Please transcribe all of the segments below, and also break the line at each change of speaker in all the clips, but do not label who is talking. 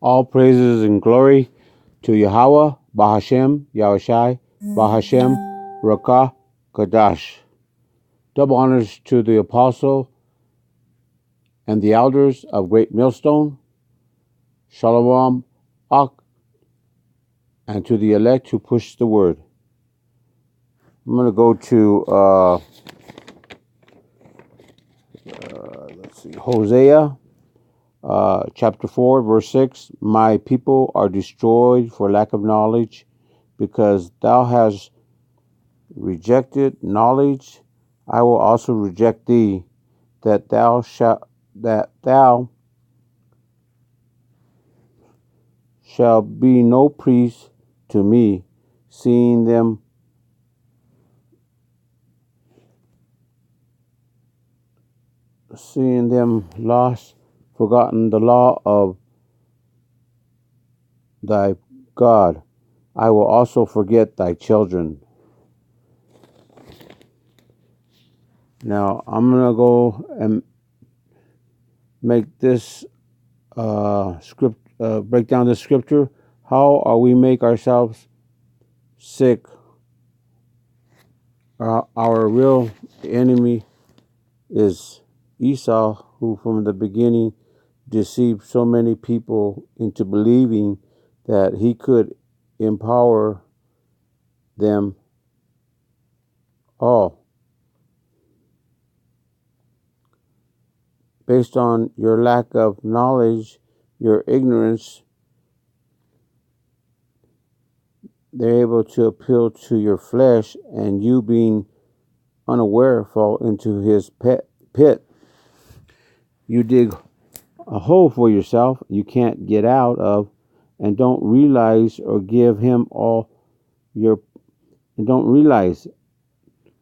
All praises and glory to Yahweh, Bahashem, Yahushai, Bahashem, Rakah, Kadash. Double honors to the apostle and the elders of Great Millstone, Shalom, Ak, and to the elect who push the word. I'm going to go to Hosea, chapter 4, verse 6. My people are destroyed for lack of knowledge, because thou hast rejected knowledge. I will also reject thee, that thou shalt be no priest to me, seeing them lost, forgotten the law of thy God. I will also forget thy children. Now I'm gonna go and make this break down this scripture. How are we make ourselves sick? Our real enemy is Esau, who from the beginning deceived so many people into believing that he could empower them all. Based on your lack of knowledge, your ignorance, they're able to appeal to your flesh, and you being unaware fall into his pit. You dig a hole for yourself you can't get out of, and don't realize or give him all your and don't realize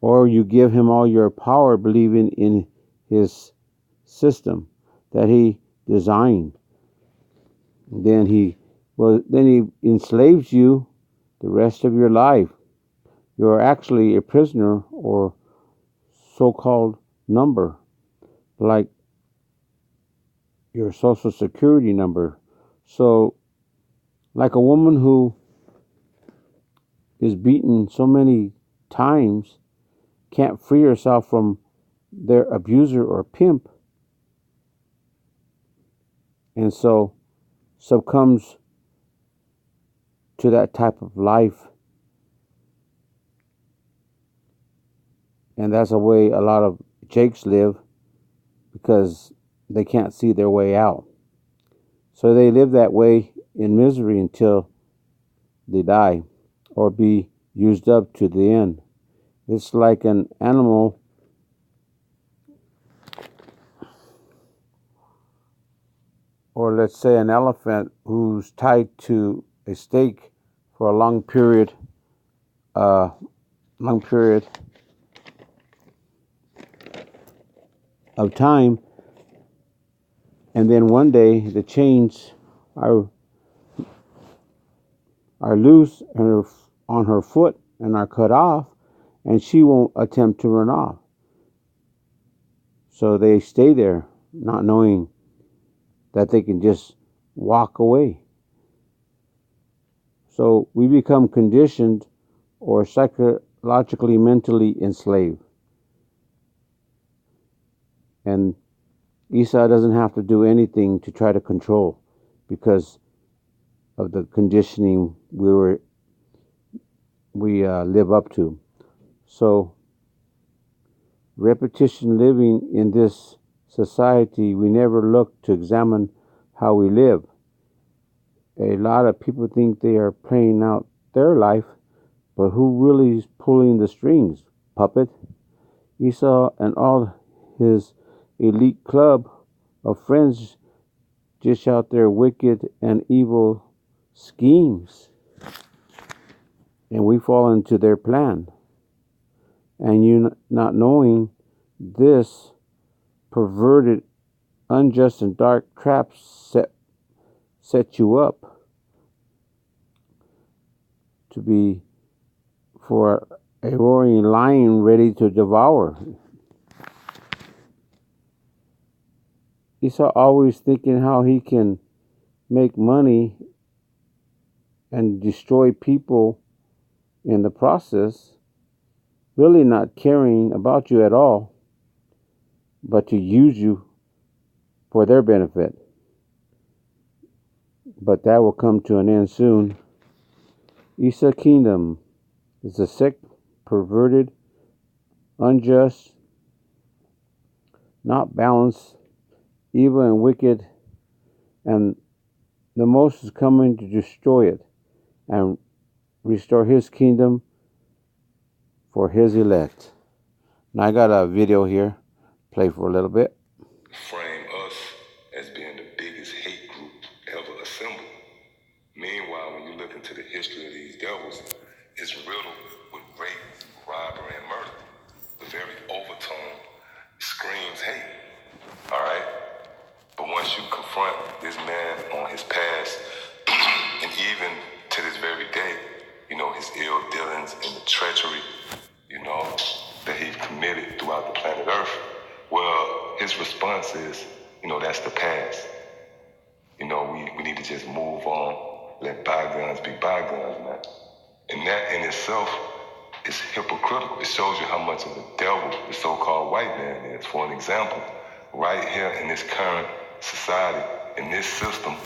or you give him all your power, believing in his system that he designed. Then he enslaves you the rest of your life. You're actually a prisoner, or so-called number, like your social security number. So, like a woman who is beaten so many times, can't free herself from their abuser or pimp, and so succumbs to that type of life. And that's the way a lot of Jakes live, because they can't see their way out. So they live that way in misery until they die or be used up to the end. It's like an animal or let's say an elephant who's tied to a stake for a long period of time, and then one day the chains are loose on her foot and are cut off, and she won't attempt to run off. So they stay there, not knowing that they can just walk away. So we become conditioned or psychologically, mentally enslaved. And Esau doesn't have to do anything to try to control, because of the conditioning we live up to. So repetition living in this society, we never look to examine how we live. A lot of people think they are playing out their life, but who really is pulling the strings? Puppet? Esau and all his elite club of friends dish out their wicked and evil schemes, and we fall into their plan. And you not knowing this perverted, unjust, and dark traps set you up to be for a roaring lion ready to devour. Esau always thinking how he can make money and destroy people in the process, really not caring about you at all, but to use you for their benefit. But that will come to an end soon. Isa Kingdom is a sick, perverted, unjust, not balanced, evil and wicked, and the Most is coming to destroy it and restore his kingdom for his elect. Now I got a video here, play for a little bit.
Frame us as being the biggest hate group ever assembled. Meanwhile, when you look into the history of these devils, it's riddled with rape, robbery, and murder. The very overtone screams hate, all right? But once you confront this man on his past, and even to this very day, you know, his ill dealings and the treachery, you know, that he's committed throughout the planet Earth, well, his response is, you know, that's the past. You know, we need to just move on, let bygones be bygones, man. And that in itself is hypocritical. It shows you how much of a devil the so-called white man is. For an example, right here in this current society, in this system,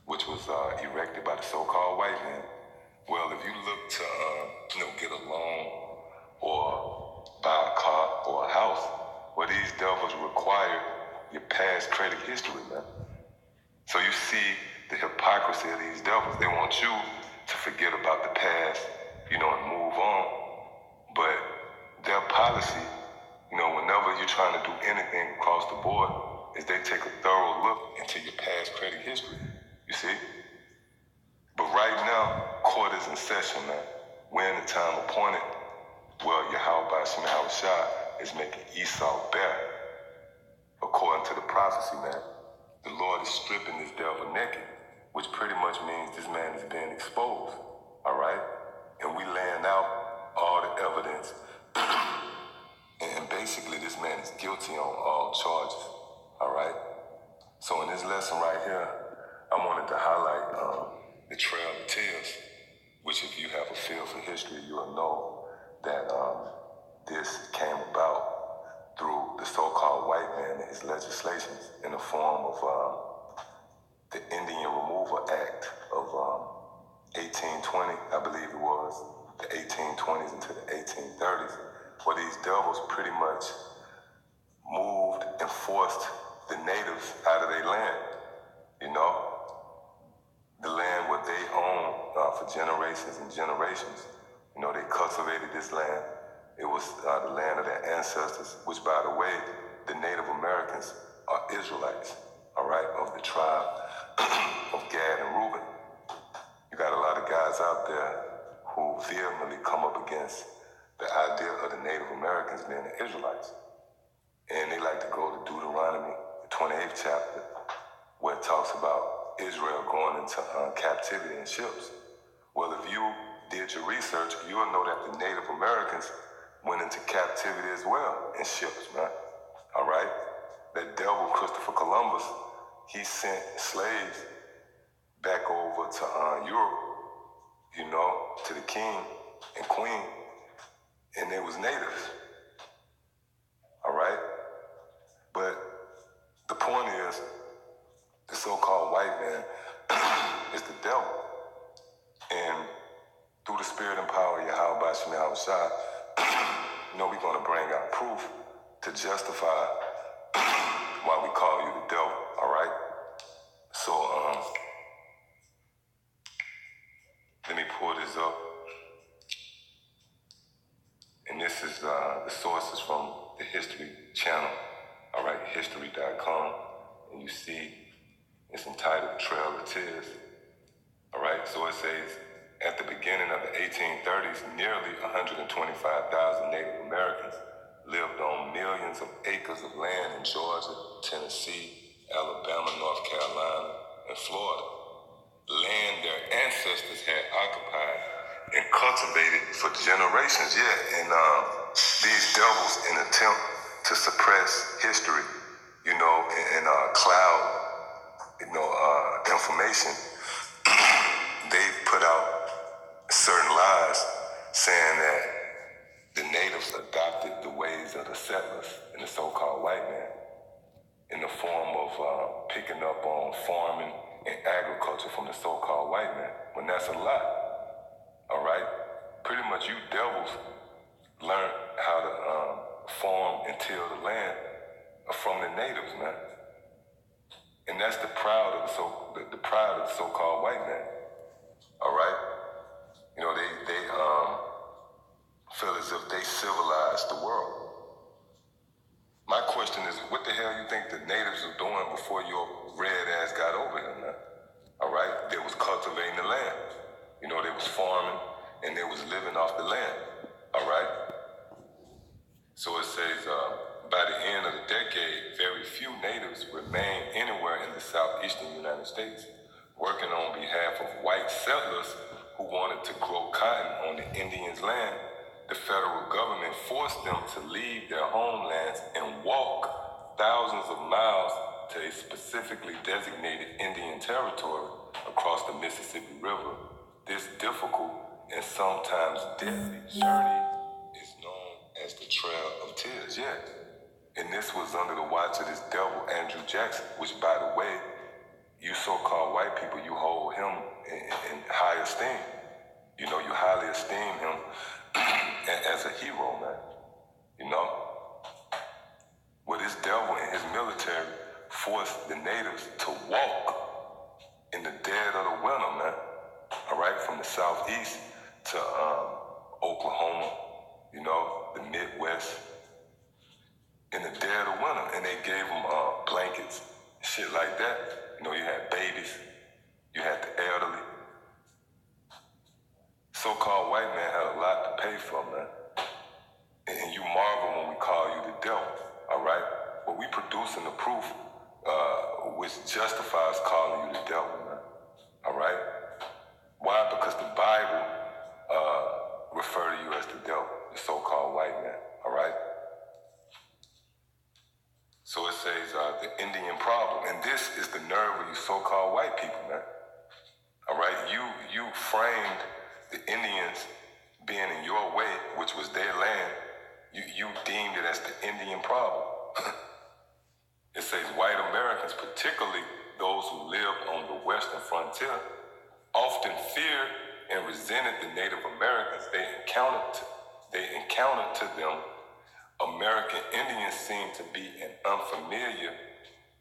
which was erected by the so-called white man, well, if you look to, get a loan or buy a car or a house, well, these devils require your past credit history, man. So you see the hypocrisy of these devils. They want you to forget about the past, you know, and move on. But their policy, you know, whenever you're trying to do anything across the board, is they take a thorough look into your past credit history. You see? But right now, court is in session, man. We're in the time appointed. Well, Yahweh Shemahal Shah is making Esau bear. According to the prophecy, man, the Lord is stripping this devil naked, which pretty much means this man is being exposed, all right? And we laying out all the evidence, and basically this man is guilty on all charges, all right? So in this lesson right here, I wanted to highlight the Trail of Tears, which if you have a feel for history, you'll know that this came about through the so-called white man and his legislations in the form of the Indian Removal Act of 1820, I believe it was, the 1820s into the 1830s, where these devils pretty much moved and forced the natives out of their land, you know? The land what they owned for generations and generations. You know, they cultivated this land. It was the land of their ancestors, which, by the way, the Native Americans are Israelites, all right, of the tribe of Gad and Reuben. You got a lot of guys out there who vehemently come up against the idea of the Native Americans being the Israelites. And they like to go to Deuteronomy, the 28th chapter, where it talks about Israel going into captivity in ships. Well, if you did your research, you'll know that the Native Americans went into captivity as well in ships, man. All right? That devil, Christopher Columbus, he sent slaves back over to Europe, you know, to the king and queen, and they was natives. All right? But the point is, the so-called white man is the devil. And through the spirit and power of Yahweh Shemahal Shah, you know, we're going to bring out proof to justify why we call you the devil, all right? So, let me pull this up. And this is the sources from the History Channel, all right, history.com. And you see it's entitled Trail of Tears. All right, so it says, at the beginning of the 1830s, nearly 125,000 Native Americans lived on millions of acres of land in Georgia, Tennessee, Alabama, North Carolina, and Florida. Land their ancestors had occupied and cultivated for generations, yeah. And these devils, in an attempt to suppress history, you know, and cloud, you know, them information, they put out certain lies saying that the natives adopted the ways of the settlers and the so-called white man in the form of picking up on farming and agriculture from the so-called white man, when that's a lie. All right? Pretty much you devils learned how to farm and till the land from the natives, man. And that's the pride of the pride of the so-called white man. All right? You know, they feel as if they civilized the world. My question is, what the hell you think the natives were doing before your red ass got over here, man? All right? They was cultivating the land. You know, they was farming and they was living off the land. All right? So it says, by the end of the decade, very few natives remained anywhere in the southeastern United States, working on behalf of white settlers who wanted to grow cotton on the Indians' land. The federal government forced them to leave their homelands and walk thousands of miles to a specifically designated Indian territory across the Mississippi River. This difficult and sometimes deadly journey is known as the Trail of Tears, yeah. And this was under the watch of this devil, Andrew Jackson, which, by the way, you so-called white people, you hold him in high esteem. You know, you highly esteem him as a hero, man. You know? Well, this devil and his military forced the natives to walk in the dead of the winter, man. All right, from the southeast to Oklahoma, you know, the Midwest, in the dead of winter, and they gave them blankets, shit like that. You know, you had babies, you had the elderly. So-called white man had a lot to pay for, man. And you marvel when we call you the devil, all right? But we producing the proof which justifies calling you the devil, man, all right? Why? Because the Bible refer to you as the devil, the so-called white man, all right? So it says the Indian problem, and this is the nerve of you so-called white people, man. All right, you framed the Indians being in your way, which was their land. You deemed it as the Indian problem. It says white Americans, particularly those who lived on the western frontier, often feared and resented the Native Americans they encountered to them. American Indians seem to be an unfamiliar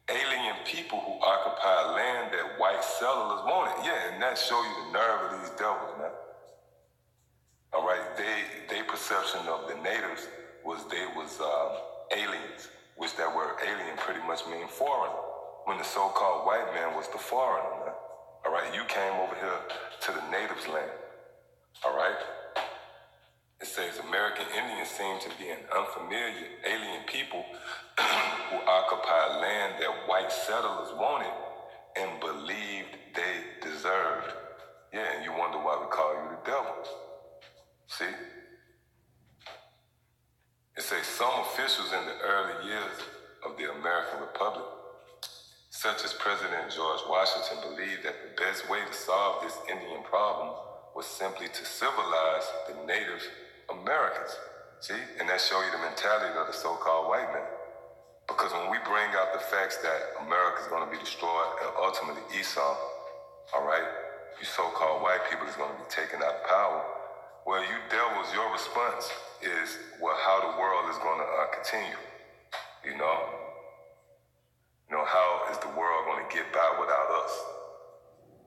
alien people who occupy land that white settlers wanted. Yeah, and that show you the nerve of these devils, man. All right, they perception of the natives was they was aliens, which that word alien pretty much mean foreigner, when the so-called white man was the foreigner, man. All right, you came over here to the natives' land. All right? It says American Indians seem to be an unfamiliar alien people who occupy land that white settlers wanted and believed they deserved. Yeah, and you wonder why we call you the devil. See? It says some officials in the early years of the American Republic, such as President George Washington, believed that the best way to solve this Indian problem was simply to civilize the Native Americans. See? And that shows you the mentality of the so-called white man. Because when we bring out the facts that America's going to be destroyed and ultimately Esau, all right, you so-called white people is going to be taken out of power. Well, you devils, your response is, well, how the world is going to continue. You know, how is the world going to get by without us?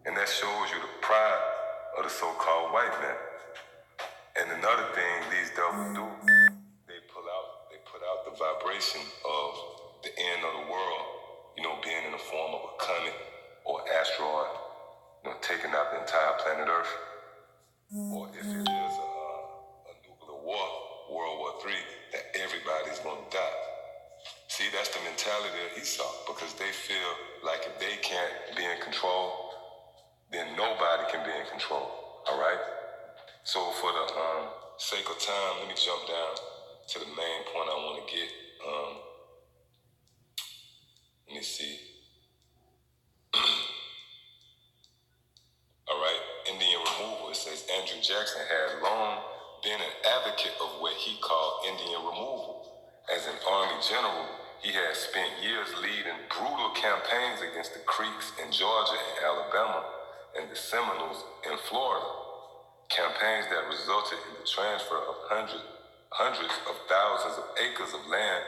And that shows you the pride of the so-called white man. And another thing these devils do, they put out the vibration of the end of the world, being in the form of a comet or asteroid, taking out the entire planet Earth. Or if it is a nuclear war, World War III, that everybody's going to die. See, that's the mentality of Esau, because they feel like if they can't be in control, then nobody can be in control, all right? So for the sake of time, let me jump down to the main point I want to get. Let me see. Andrew Jackson had long been an advocate of what he called Indian removal. As an Army general, he had spent years leading brutal campaigns against the Creeks in Georgia and Alabama and the Seminoles in Florida. Campaigns that resulted in the transfer of hundreds of thousands of acres of land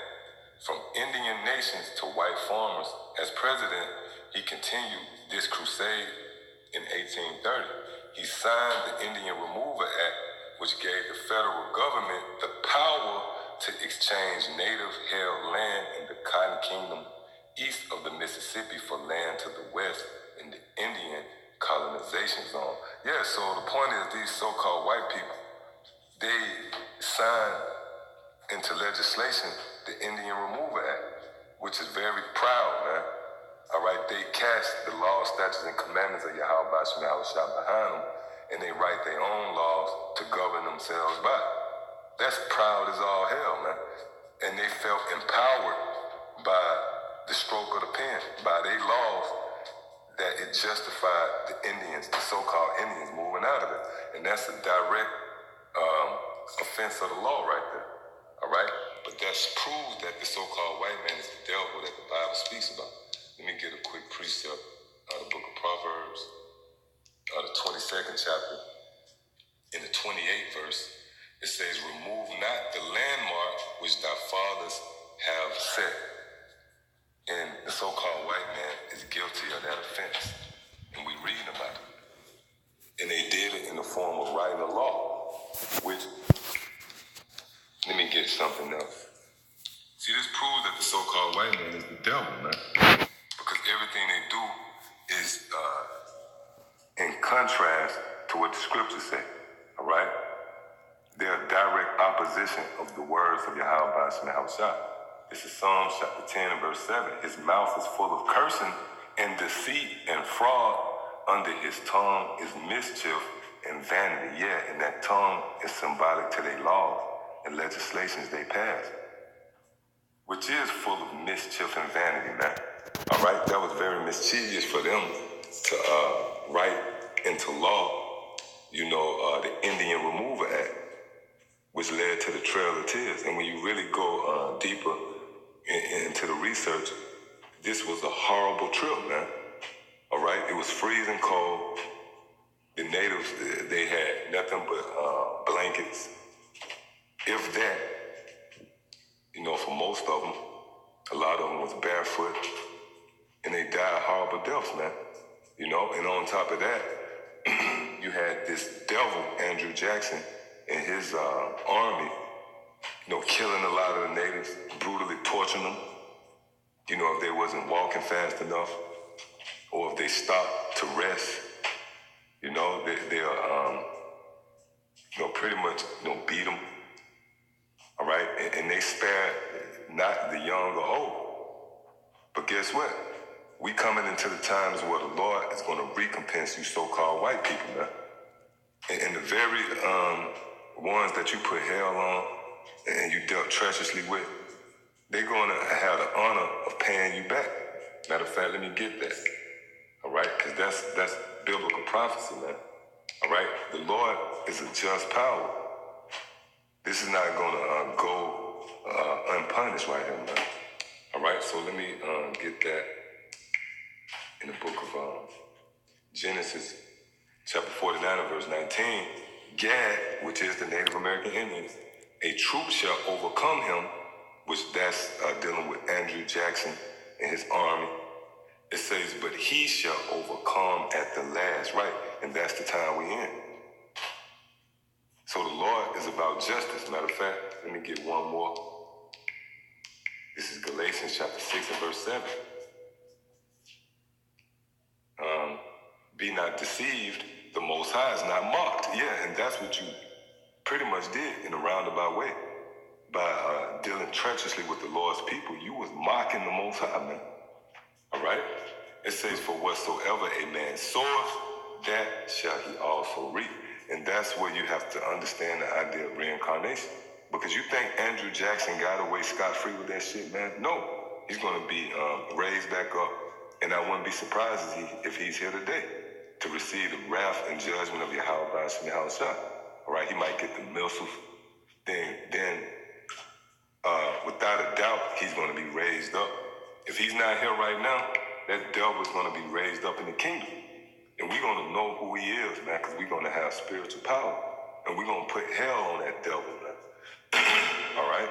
from Indian nations to white farmers. As president, he continued this crusade. In 1830, he signed the Indian Removal Act, which gave the federal government the power to exchange native-held land in the Cotton Kingdom east of the Mississippi for land to the west in the Indian colonization zone. Yeah, so the point is these so-called white people, they signed into legislation the Indian Removal Act, which is very proud, man. All right, they cast the laws, statutes, and commandments of Yahweh Basham Shah behind them, and they write their own laws to govern themselves by. That's proud as all hell, man. And they felt empowered by the stroke of the pen, by their laws, that it justified the Indians, the so-called Indians, moving out of it. And that's a direct offense of the law right there. All right? But that proves that the so-called white man is the devil that the Bible speaks about. Let me get a quick precept out of the book of Proverbs, the 22nd chapter. In the 28th verse, it says, remove not the landmark which thy fathers have set. And the so-called white man is guilty of that offense. And we read about it. And they did it in the form of writing a law, which, let me get something else. See, this proves that the so-called white man is the devil, man. Because everything they do is in contrast to what the scriptures say, all right? They're a direct opposition of the words of Yahweh Basham Shah. This is Psalms chapter 10 and verse 7. His mouth is full of cursing and deceit and fraud. Under his tongue is mischief and vanity. Yeah, and that tongue is symbolic to their laws and legislations they pass, which is full of mischief and vanity, man. All right, that was very mischievous for them to write into law, the Indian Removal Act, which led to the Trail of Tears. And when you really go deeper into the research, this was a horrible trip, man. All right, it was freezing cold. The natives, they had nothing but blankets. If that, for most of them, a lot of them was barefoot, and they died horrible deaths, man. And on top of that, you had this devil, Andrew Jackson, and his army, killing a lot of the natives, brutally torturing them, if they wasn't walking fast enough, or if they stopped to rest, they'll pretty much, beat them, all right? And they spared not the young or old. But guess what? We coming into the times where the Lord is going to recompense you so-called white people, man. And the very ones that you put hell on and you dealt treacherously with, they're going to have the honor of paying you back. Matter of fact, let me get that. All right? Because that's biblical prophecy, man. All right? The Lord is a just power. This is not going to go unpunished right here, man. All right? So let me get that in the book of Genesis, chapter 49 and verse 19. Gad, which is the Native American Indians, a troop shall overcome him, which that's dealing with Andrew Jackson and his army. It says, but he shall overcome at the last, right? And that's the time we in. So the Lord is about justice. Matter of fact, let me get one more. This is Galatians chapter 6 and verse 7. Be not deceived, the Most High is not mocked. Yeah, and that's what you pretty much did in a roundabout way. By dealing treacherously with the Lord's people, you was mocking the Most High, man. All right? It says, for whatsoever a man soweth, that shall he also reap. And that's where you have to understand the idea of reincarnation. Because you think Andrew Jackson got away scot-free with that shit, man? No. He's going to be raised back up. And I wouldn't be surprised if he's here today. to receive the wrath and judgment of Yahweh Bashim Yahushua. All right, he might get the milsuf. Then without a doubt, he's going to be raised up. If he's not here right now, that devil is going to be raised up in the kingdom. And we're going to know who he is, man, because we're going to have spiritual power. And we're going to put hell on that devil, man. All right?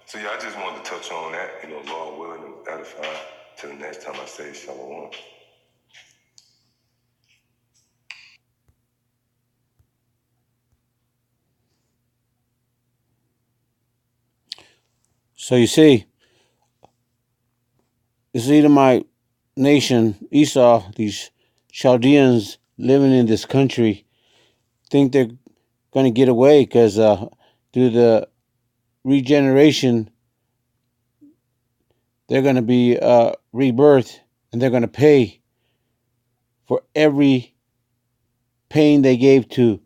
So, yeah, I just wanted to touch on that, Lord willing, and edify till the next time I say shalom.
So you see, this Edomite nation, Esau, these Chaldeans living in this country, think they're going to get away because through the regeneration, they're going to be rebirthed, and they're going to pay for every pain they gave to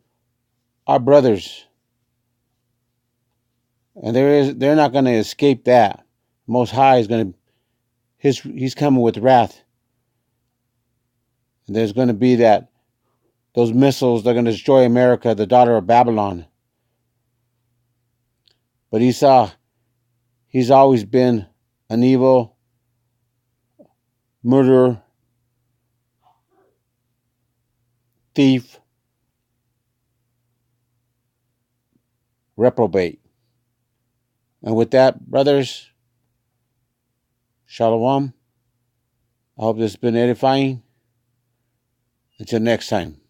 our brothers. And they're not going to escape that. Most High is going to, he's coming with wrath. And there's going to be those missiles, they're going to destroy America, the daughter of Babylon. But Esau, he's always been an evil murderer, thief, reprobate. And with that, brothers, shalom. I hope this has been edifying. Until next time.